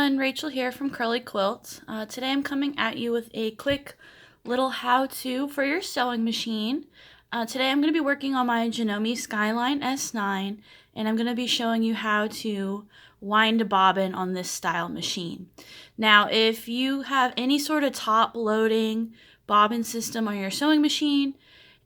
everyone, Rachel here from Curly Quilts. Today I'm coming at you with a quick little how-to for your sewing machine. Today I'm going to be working on my Janome Skyline S9, and I'm going to be showing you how to wind a bobbin on this style machine. Now, if you have any sort of top-loading bobbin system on your sewing machine,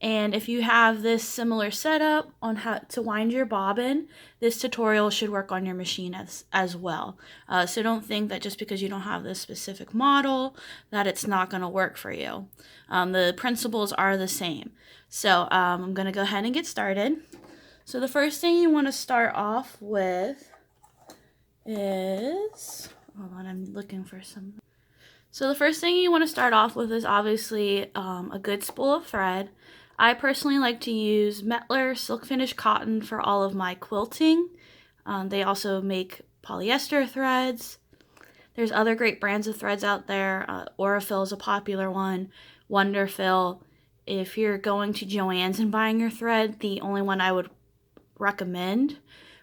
and if you have this similar setup on how to wind your bobbin, this tutorial should work on your machine as well. So don't think that just because you don't have this specific model that it's not going to work for you. The principles are the same. So I'm going to go ahead and get started. So the first thing you want to start off with is, hold on, I'm looking for some. So the first thing you want to start off with is obviously a good spool of thread. I personally like to use Mettler Silk Finish Cotton for all of my quilting. They also make polyester threads. There's other great brands of threads out there. Aurifil is a popular one. Wonderfil. If you're going to Joann's and buying your thread, the only one I would recommend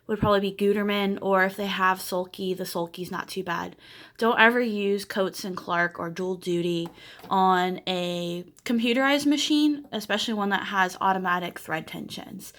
would probably be Gutermann, or if they have Sulky, the Sulky's not too bad. Don't ever use Coats & Clark or Dual Duty on a computerized machine, especially one that has automatic thread tensions.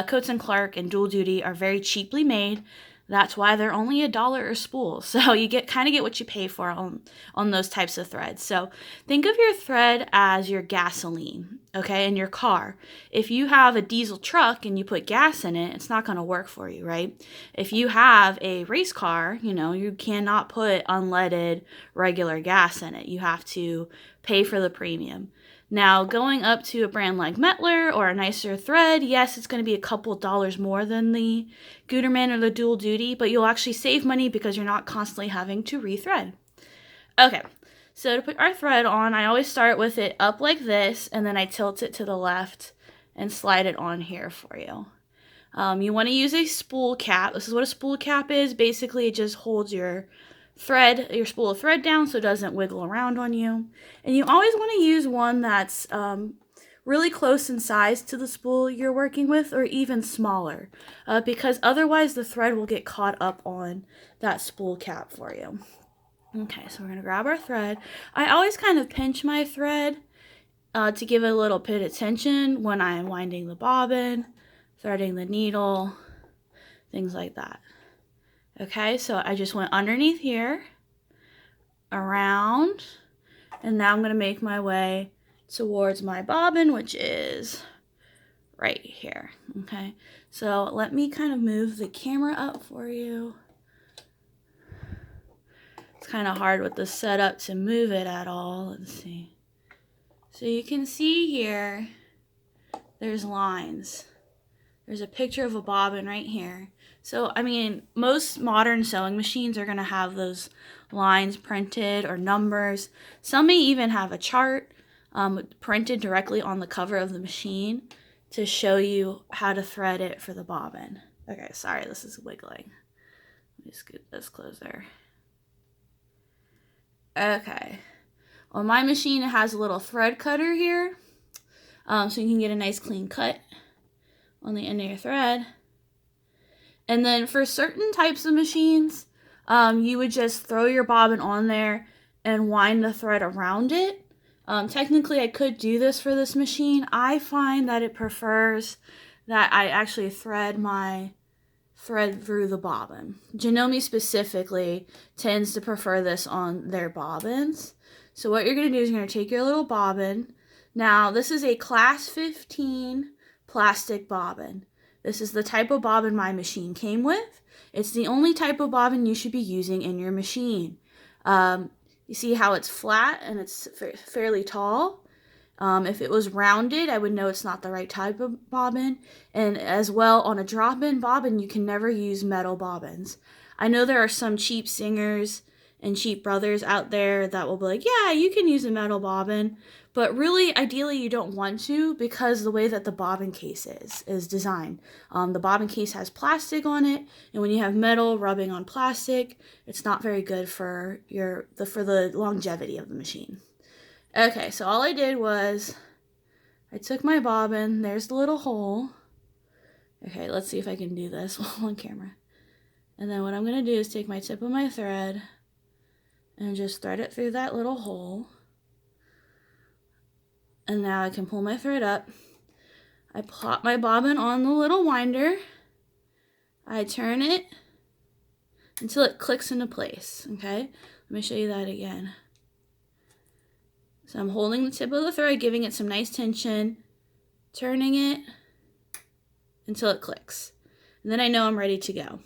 Coats & Clark and Dual Duty are very cheaply made. That's why they're only $1 a spool. So you kind of get what you pay for on those types of threads. So think of your thread as your gasoline, okay, in your car. If you have a diesel truck and you put gas in it, it's not going to work for you, right? If you have a race car, you cannot put unleaded regular gas in it. You have to pay for the premium. Now, going up to a brand like Mettler or a nicer thread, yes, it's going to be a couple dollars more than the Gutermann or the Dual Duty, but you'll actually save money because you're not constantly having to rethread. Okay, so to put our thread on, I always start with it up like this, and then I tilt it to the left and slide it on here for you. You want to use a spool cap. This is what a spool cap is. Basically, it just holds your spool of thread down so it doesn't wiggle around on you. And you always want to use one that's really close in size to the spool you're working with, or even smaller, because otherwise the thread will get caught up on that spool cap for you. Okay, so we're going to grab our thread. I always kind of pinch my thread to give it a little bit of tension when I am winding the bobbin, threading the needle, things like that. Okay, so I just went underneath here, around, and now I'm going to make my way towards my bobbin, which is right here. Okay, so let me kind of move the camera up for you. It's kind of hard with the setup to move it at all. Let's see. So you can see here, there's lines. There's a picture of a bobbin right here. So, I mean, most modern sewing machines are going to have those lines printed or numbers. Some may even have a chart printed directly on the cover of the machine to show you how to thread it for the bobbin. Okay, sorry, this is wiggling. Let me scoot this closer. Okay. On my machine, it has a little thread cutter here, so you can get a nice clean cut on the end of your thread. And then for certain types of machines, you would just throw your bobbin on there and wind the thread around it. Technically, I could do this for this machine. I find that it prefers that I actually thread my thread through the bobbin. Janome specifically tends to prefer this on their bobbins. So what you're going to do is you're going to take your little bobbin. Now, this is a class 15 plastic bobbin. This is the type of bobbin my machine came with. It's the only type of bobbin you should be using in your machine. You see how it's flat and it's fairly tall? If it was rounded, I would know it's not the right type of bobbin. And as well, on a drop-in bobbin, you can never use metal bobbins. I know there are some cheap singers and cheap brothers out there that will be like, yeah, you can use a metal bobbin. But really, ideally, you don't want to, because the way that the bobbin case is designed. The bobbin case has plastic on it, and when you have metal rubbing on plastic, it's not very good for the longevity of the machine. Okay, so all I did was I took my bobbin. There's the little hole. Okay, let's see if I can do this while on camera. And then what I'm going to do is take my tip of my thread, and just thread it through that little hole. And now I can pull my thread up. I plop my bobbin on the little winder. I turn it until it clicks into place, okay? Let me show you that again. So I'm holding the tip of the thread, giving it some nice tension, turning it until it clicks. And then I know I'm ready to go.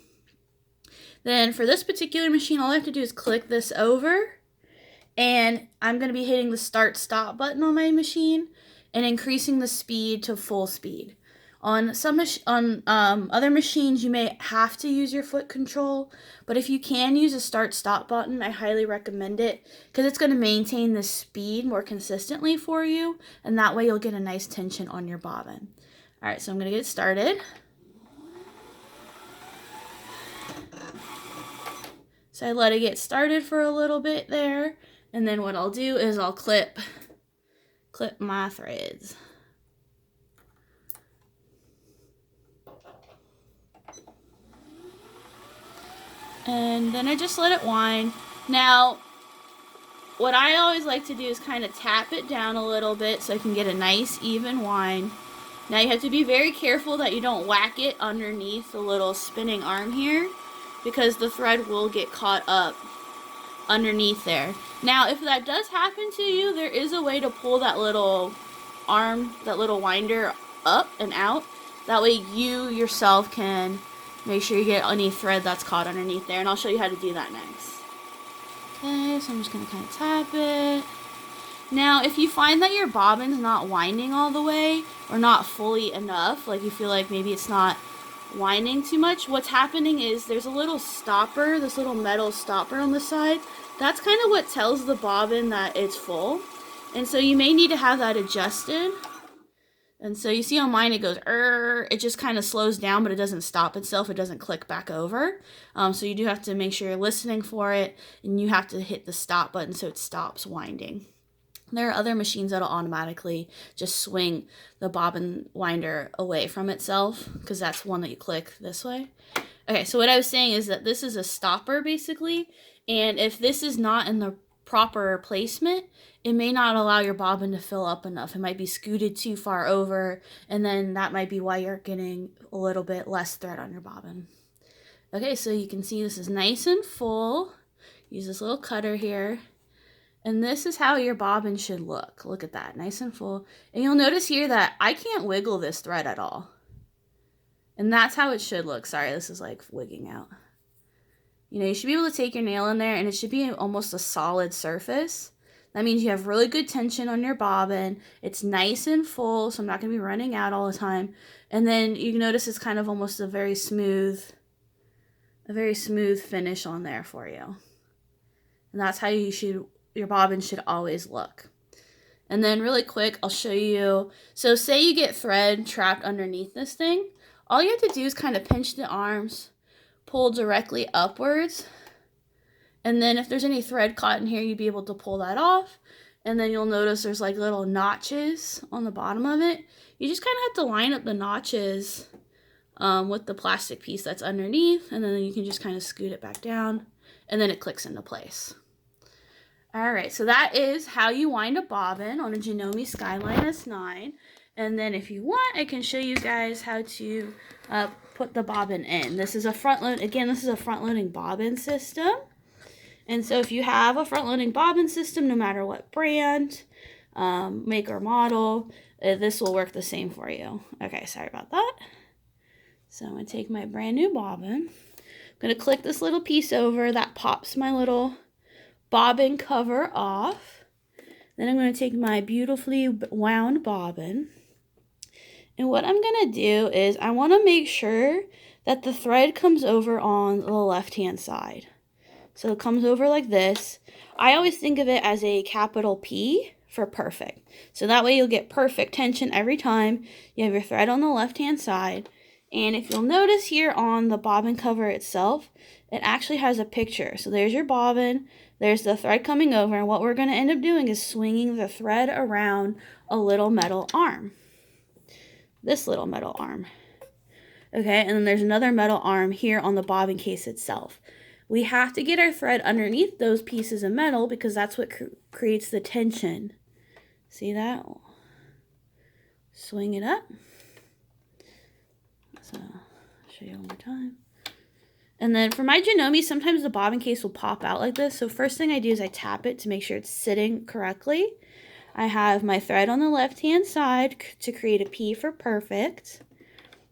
Then for this particular machine, all I have to do is click this over, and I'm going to be hitting the start-stop button on my machine and increasing the speed to full speed. On other machines, you may have to use your foot control, but if you can use a start-stop button, I highly recommend it because it's going to maintain the speed more consistently for you, and that way you'll get a nice tension on your bobbin. All right, so I'm going to get started. So I let it get started for a little bit there, and then what I'll do is I'll clip my threads. And then I just let it wind. Now, what I always like to do is kind of tap it down a little bit so I can get a nice even wind. Now you have to be very careful that you don't whack it underneath the little spinning arm here, because the thread will get caught up underneath there. Now, if that does happen to you, there is a way to pull that little arm, that little winder up and out. That way you yourself can make sure you get any thread that's caught underneath there, and I'll show you how to do that next. Okay, so I'm just going to kind of tap it. Now, if you find that your bobbin's not winding all the way or not fully enough, like you feel like maybe it's not winding too much, what's happening is there's a little stopper, this little metal stopper on the side. That's kind of what tells the bobbin that it's full. And so you may need to have that adjusted. And so you see on mine it goes, it just kind of slows down, but it doesn't stop itself. It doesn't click back over. So you do have to make sure you're listening for it, and you have to hit the stop button so it stops winding. There are other machines that'll automatically just swing the bobbin winder away from itself, because that's one that you click this way. Okay, so what I was saying is that this is a stopper basically, and if this is not in the proper placement, it may not allow your bobbin to fill up enough. It might be scooted too far over, and then that might be why you're getting a little bit less thread on your bobbin. Okay, so you can see this is nice and full. Use this little cutter here. And this is how your bobbin should look. Look at that, nice and full. And you'll notice here that I can't wiggle this thread at all. And that's how it should look. Sorry, this is like wigging out. You know, you should be able to take your nail in there and it should be almost a solid surface. That means you have really good tension on your bobbin. It's nice and full, so I'm not going to be running out all the time. And then you notice it's kind of almost a very smooth finish on there for you. And that's how your bobbin should always look. And then really quick, I'll show you. So say you get thread trapped underneath this thing. All you have to do is kind of pinch the arms, pull directly upwards. And then if there's any thread caught in here, you'd be able to pull that off. And then you'll notice there's like little notches on the bottom of it. You just kind of have to line up the notches with the plastic piece that's underneath. And then you can just kind of scoot it back down. And then it clicks into place. Alright, so that is how you wind a bobbin on a Janome Skyline S9. And then if you want, I can show you guys how to put the bobbin in. This is a front-loading bobbin system. And so if you have a front-loading bobbin system, no matter what brand, make or model, this will work the same for you. Okay, sorry about that. So I'm going to take my brand new bobbin. I'm going to click this little piece over that pops my little bobbin cover off. Then I'm going to take my beautifully wound bobbin. And what I'm going to do is I want to make sure that the thread comes over on the left-hand side. So it comes over like this. I always think of it as a capital P for perfect. So that way you'll get perfect tension every time you have your thread on the left-hand side. And if you'll notice here on the bobbin cover itself, it actually has a picture. So there's your bobbin, there's the thread coming over, and what we're going to end up doing is swinging the thread around a little metal arm. This little metal arm. Okay, and then there's another metal arm here on the bobbin case itself. we have to get our thread underneath those pieces of metal because that's what creates the tension. See that? Swing it up. So, I'll show you one more time. And then for my Janome, sometimes the bobbin case will pop out like this. So first thing I do is I tap it to make sure it's sitting correctly. I have my thread on the left-hand side to create a P for perfect.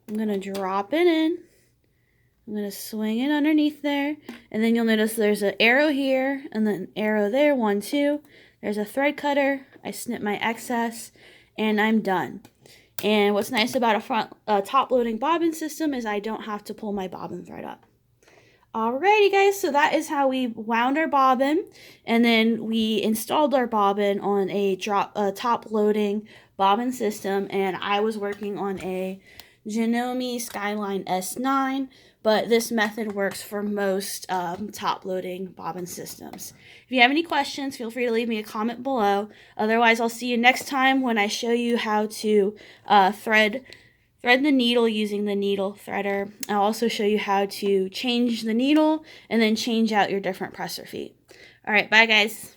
I'm going to drop it in. I'm going to swing it underneath there. And then you'll notice there's an arrow here and then an arrow there, 1, 2. There's a thread cutter. I snip my excess and I'm done. And what's nice about a top-loading bobbin system is I don't have to pull my bobbin thread up. Alrighty guys, so that is how we wound our bobbin, and then we installed our bobbin on a top-loading bobbin system, and I was working on a Janome Skyline S9, but this method works for most top-loading bobbin systems. If you have any questions, feel free to leave me a comment below. Otherwise, I'll see you next time when I show you how to thread the needle using the needle threader. I'll also show you how to change the needle and then change out your different presser feet. All right, bye guys.